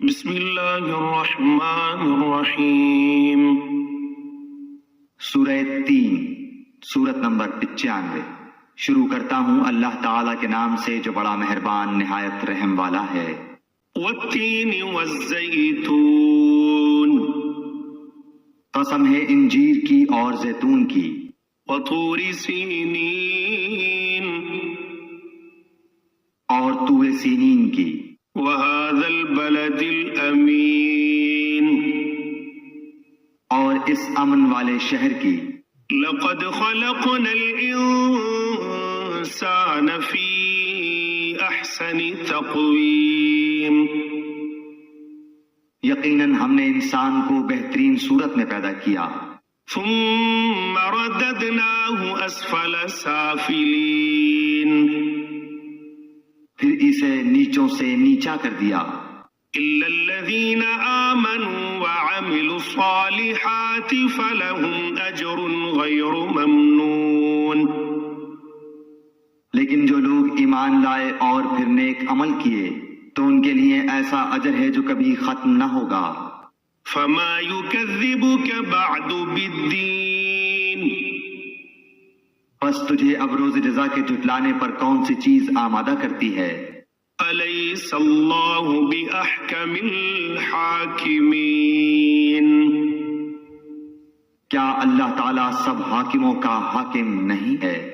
بسم اللہ الرحمن الرحیم۔ سورہ 3 سورت نمبر 95۔ شروع کرتا ہوں اللہ تعالیٰ کے نام سے جو بڑا مہربان نہایت رحم والا ہے۔ والتین والزیتون، قسم ہے انجیر کی اور زیتون کی۔ وطور سینین، اور طور سینین کی۔ وهذا البلد الامین، اور اس امن والے شہر کی۔ لقد خلقنا الانسان فی احسن تقویم، یقیناً ہم نے انسان کو بہترین صورت میں پیدا کیا۔ ثم رددناہ اسفل سافلین، پھر اسے نیچوں سے نیچا کر دیا۔ إلا الذين آمنوا وعملوا الصالحات فلهم أجر غير ممنون، لیکن جو لوگ ایمان لائے اور پھر نیک عمل کیے تو ان کے لیے ایسا اجر ہے جو کبھی ختم نہ ہوگا۔ فما يكذبك بعد بالدين، بس تجھے اب روز جزا کے جھٹلانے پر کون سی چیز آمادہ کرتی ہے؟ أليس الله بأحكم الحاكمين، کیا اللہ تعالیٰ سب حاکموں کا حاکم نہیں ہے؟